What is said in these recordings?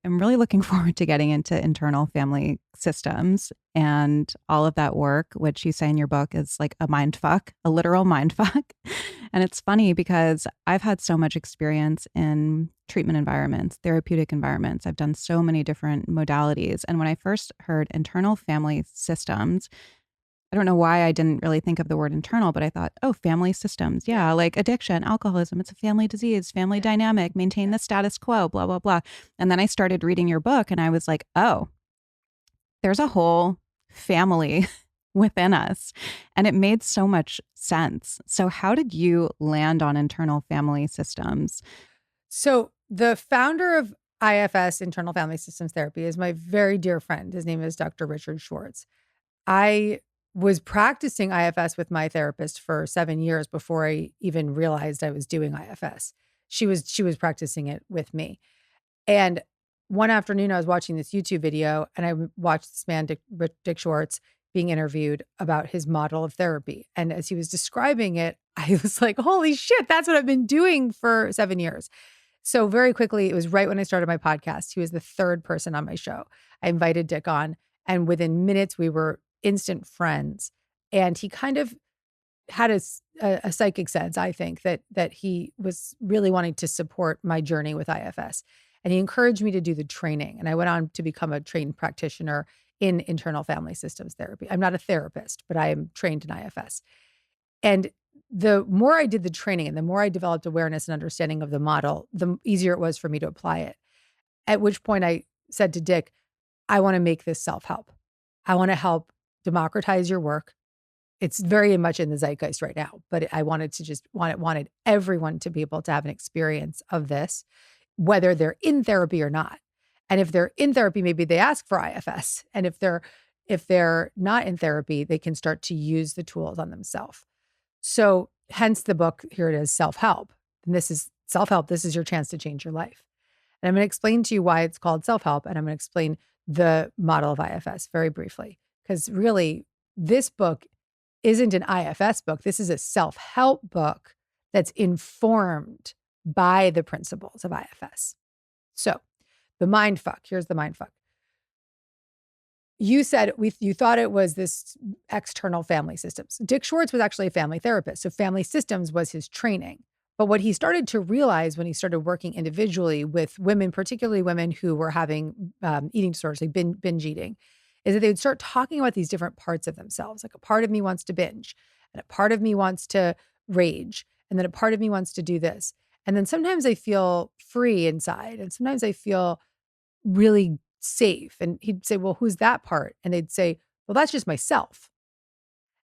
am really looking forward to getting into internal family systems and all of that work, which you say in your book is like a mind fuck, a literal mind fuck. And it's funny because I've had so much experience in treatment environments, therapeutic environments. I've done so many different modalities. And when I first heard internal family systems, I don't know why I didn't really think of the word internal, but I thought, oh, family systems. Yeah, like addiction, alcoholism, it's a family disease, family dynamic, maintain the status quo, blah, blah, blah. And then I started reading your book and I was like, oh, there's a whole family within us. And it made so much sense. So, how did you land on internal family systems? So the founder of IFS, Internal Family Systems Therapy, is my very dear friend. His name is Dr. Richard Schwartz. I was practicing IFS with my therapist for 7 years before I even realized I was doing IFS. She was practicing it with me. And one afternoon I was watching this YouTube video and I watched this man, Dick Schwartz, being interviewed about his model of therapy. And as he was describing it, I was like, holy shit, that's what I've been doing for 7 years. So very quickly, it was right when I started my podcast. He was the third person on my show. I invited Dick on, and within minutes, we were instant friends. And he kind of had a psychic sense, I think, that he was really wanting to support my journey with IFS. And he encouraged me to do the training. And I went on to become a trained practitioner in internal family systems therapy. I'm not a therapist, but I am trained in IFS. And the more I did the training and the more I developed awareness and understanding of the model, the easier it was for me to apply it. At which point I said to Dick, I want to make this self-help. I want to help democratize your work. It's very much in the zeitgeist right now, but I wanted to just wanted everyone to be able to have an experience of this, whether they're in therapy or not. And if they're in therapy, maybe they ask for IFS. And if they're not in therapy, they can start to use the tools on themselves. So hence the book, here it is, Self-Help. And this is self-help. This is your chance to change your life. And I'm going to explain to you why it's called self-help. And I'm going to explain the model of IFS very briefly. Because really, this book isn't an IFS book. This is a self-help book that's informed by the principles of IFS. So the mind fuck, here's the mind fuck. You said you thought it was this external family systems. Dick Schwartz was actually a family therapist. So family systems was his training. But what he started to realize when he started working individually with women, particularly women who were having eating disorders, like binge eating, is that they would start talking about these different parts of themselves. Like a part of me wants to binge, and a part of me wants to rage, and then a part of me wants to do this. And then sometimes I feel free inside, and sometimes I feel really safe. And he'd say, well, who's that part? And they'd say, well, that's just myself.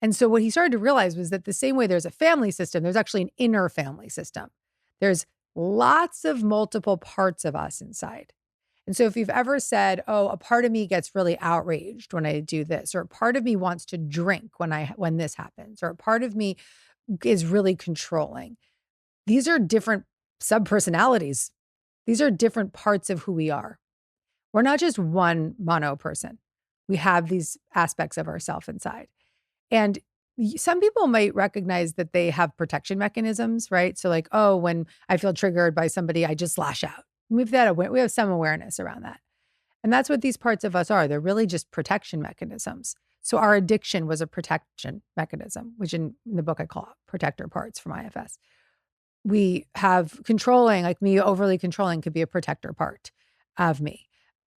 And so what he started to realize was that the same way there's a family system, there's actually an inner family system. There's lots of multiple parts of us inside. And so if you've ever said, oh, a part of me gets really outraged when I do this, or a part of me wants to drink when this happens, or a part of me is really controlling. These are different subpersonalities. These are different parts of who we are. We're not just one mono person. We have these aspects of ourself inside. And some people might recognize that they have protection mechanisms, right? So like, oh, when I feel triggered by somebody, I just lash out. We have some awareness around that. And that's what these parts of us are. They're really just protection mechanisms. So our addiction was a protection mechanism, which in the book I call protector parts from IFS. We have controlling, like me overly controlling could be a protector part of me.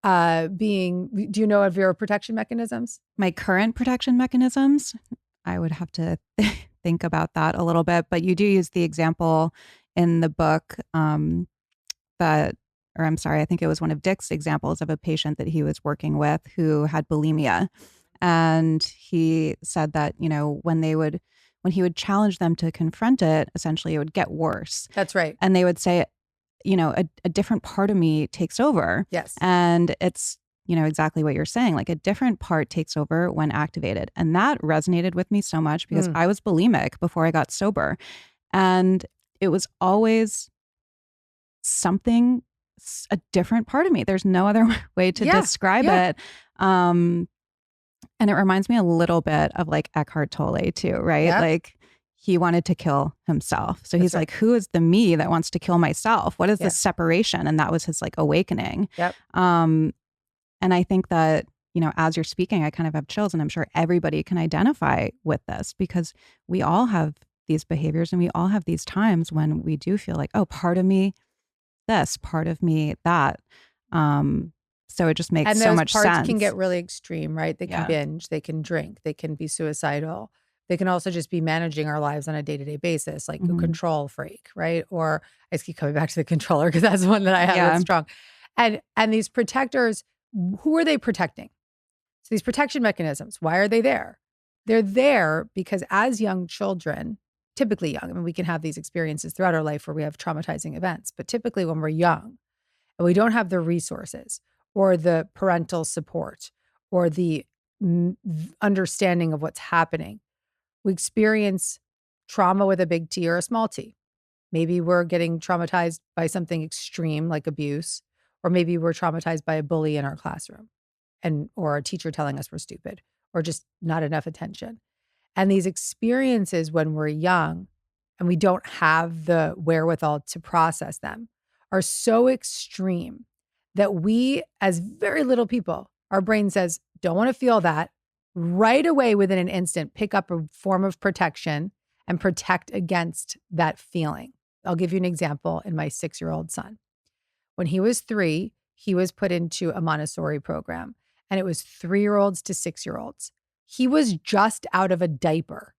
Do you know of your protection mechanisms? My current protection mechanisms, I would have to think about that a little bit, but you do use the example in the book I think it was one of Dick's examples of a patient that he was working with who had bulimia. And he said that, when he would challenge them to confront it, essentially it would get worse. That's right. And they would say, a different part of me takes over. Yes. And it's, exactly what you're saying, like a different part takes over when activated. And that resonated with me so much because I was bulimic before I got sober. And it was always something, a different part of me. There's no other way to describe it. And it reminds me a little bit of like Eckhart Tolle too, right? Yeah. Like he wanted to kill himself. So That's he's right. like, who is the me that wants to kill myself? What is Yeah. this separation? And that was his like awakening. Yep. And I think that, you know, as you're speaking, I kind of have chills, and I'm sure everybody can identify with this because we all have these behaviors and we all have these times when we do feel like, oh, part of me this, part of me that. So it just makes And so those much parts can sense. get really extreme, right? They can Yeah. binge, they can drink, they can be suicidal. They can also just be managing our lives on a day-to-day basis, like a Hmm. control freak, right? Or I just keep coming back to the controller because that's one that I have Yeah. that's strong. And these protectors, who are they protecting? So these protection mechanisms, why are they there? They're there because as young children, typically young, I mean, we can have these experiences throughout our life where we have traumatizing events, but typically when we're young and we don't have the resources or the parental support or the understanding of what's happening, we experience trauma with a big T or a small t. Maybe we're getting traumatized by something extreme like abuse, or maybe we're traumatized by a bully in our classroom and or a teacher telling us we're stupid or just not enough attention. And these experiences when we're young and we don't have the wherewithal to process them are so extreme that we, as very little people, our brain says, don't want to feel that. Right away, within an instant, pick up a form of protection and protect against that feeling. I'll give you an example in my 6-year-old son. When he was 3, he was put into a Montessori program, and it was 3-year-olds to 6-year-olds. He was just out of a diaper,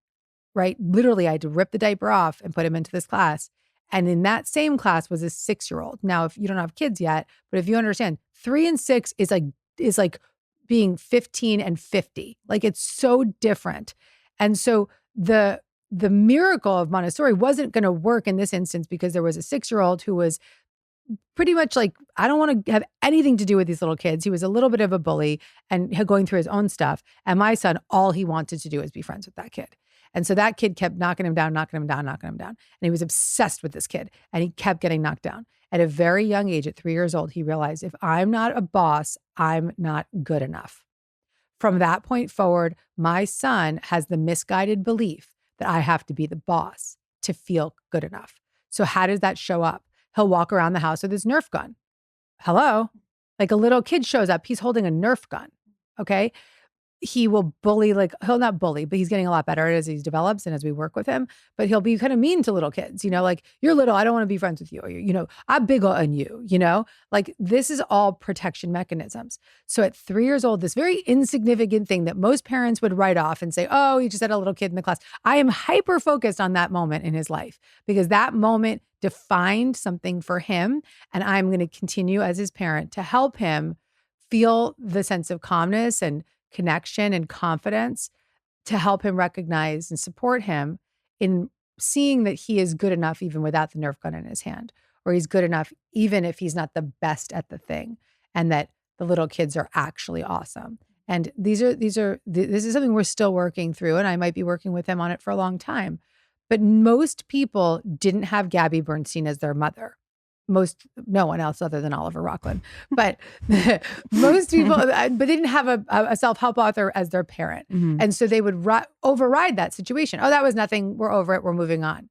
right? Literally, I had to rip the diaper off and put him into this class. And in that same class was a 6-year-old. Now, if you don't have kids yet, but if you understand, 3 and 6 is like being 15 and 50. Like it's so different. And so the miracle of Montessori wasn't going to work in this instance because there was a 6-year-old who was pretty much like, I don't want to have anything to do with these little kids. He was a little bit of a bully and going through his own stuff. And my son, all he wanted to do was be friends with that kid. And so that kid kept knocking him down, knocking him down, knocking him down. And he was obsessed with this kid and he kept getting knocked down. At a very young age, at 3 years old, he realized if I'm not a boss, I'm not good enough. From that point forward, my son has the misguided belief that I have to be the boss to feel good enough. So how does that show up? He'll walk around the house with his Nerf gun. Hello? Like a little kid shows up, he's holding a Nerf gun. Okay. He will bully, like he'll not bully, but he's getting a lot better as he develops and as we work with him. But he'll be kind of mean to little kids, like you're little, I don't want to be friends with you. Or, I'm bigger than you, like this is all protection mechanisms. So at 3 years old, this very insignificant thing that most parents would write off and say, oh, he just had a little kid in the class. I am hyper focused on that moment in his life because that moment defined something for him. And I'm going to continue as his parent to help him feel the sense of calmness and connection and confidence to help him recognize and support him in seeing that he is good enough even without the Nerf gun in his hand, or he's good enough even if he's not the best at the thing, and that the little kids are actually awesome. And this is something we're still working through, and I might be working with him on it for a long time. But most people didn't have Gabby Bernstein as their mother. No one else other than Oliver Rockland, but most people, but they didn't have a self-help author as their parent. Mhm. And so they would override that situation. Oh, that was nothing. We're over it. We're moving on.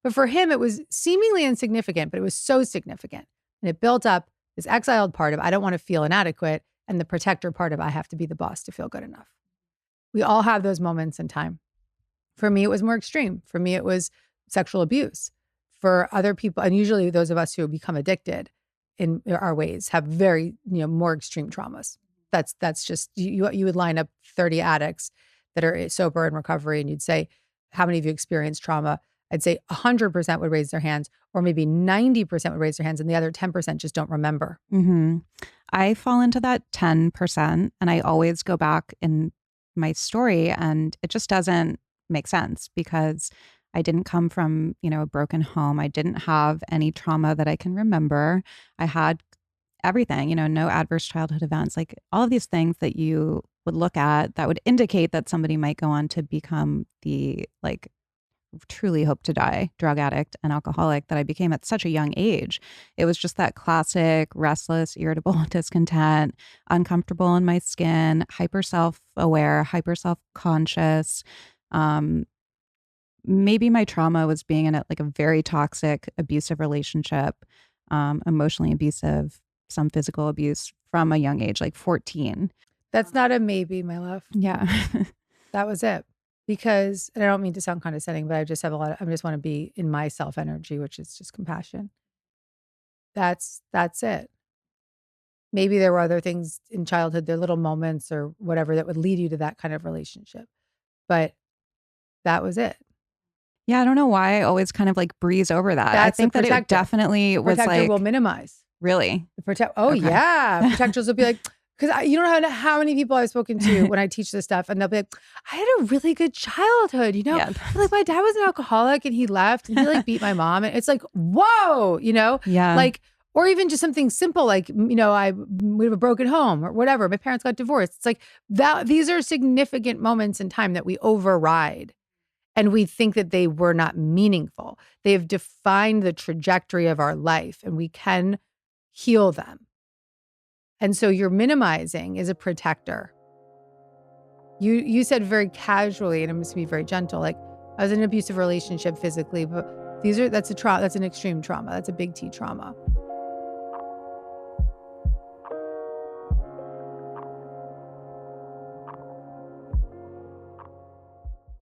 But for him, it was seemingly insignificant, but it was so significant. And it built up this exiled part of, I don't want to feel inadequate, and the protector part of, I have to be the boss to feel good enough. We all have those moments in time. For me, it was more extreme. For me, it was sexual abuse. For other people, and usually those of us who become addicted in our ways have very, more extreme traumas. That's just, you would line up 30 addicts that are sober in recovery and you'd say, how many of you experienced trauma? I'd say 100% would raise their hands, or maybe 90% would raise their hands, and the other 10% just don't remember. Mm-hmm. I fall into that 10%, and I always go back in my story, and it just doesn't make sense because I didn't come from, a broken home. I didn't have any trauma that I can remember. I had everything, no adverse childhood events, like all of these things that you would look at that would indicate that somebody might go on to become the truly hope to die drug addict and alcoholic that I became at such a young age. It was just that classic restless, irritable, discontent, uncomfortable in my skin, hyper self-aware, hyper self-conscious, maybe my trauma was being in like a very toxic, abusive relationship, emotionally abusive, some physical abuse from a young age, like 14. That's not a maybe, my love. Yeah. That was it. Because, and I don't mean to sound condescending, but I just have I just want to be in my self energy, which is just compassion. That's it. Maybe there were other things in childhood, there little moments or whatever that would lead you to that kind of relationship. But that was it. Yeah, I don't know why I always kind of like breeze over that. I That's the think that it protector. definitely The was protector like will minimize. really. Oh, Okay. yeah. Protectors will be like, because you don't know how many people I've spoken to when I teach this stuff, and they'll be like, I had a really good childhood, you know? Yeah. Like, my dad was an alcoholic and he left and he like beat my mom. And it's like, whoa, you know? Yeah. Like, or even just something simple like, you know, we have a broken home or whatever. My parents got divorced. It's like that. These are significant moments in time that we override. And we think that they were not meaningful. They have defined the trajectory of our life and we can heal them. And so your minimizing is a protector. You said very casually, and I'm just gonna be very gentle, like I was in an abusive relationship physically, but that's an extreme trauma. That's a big T trauma.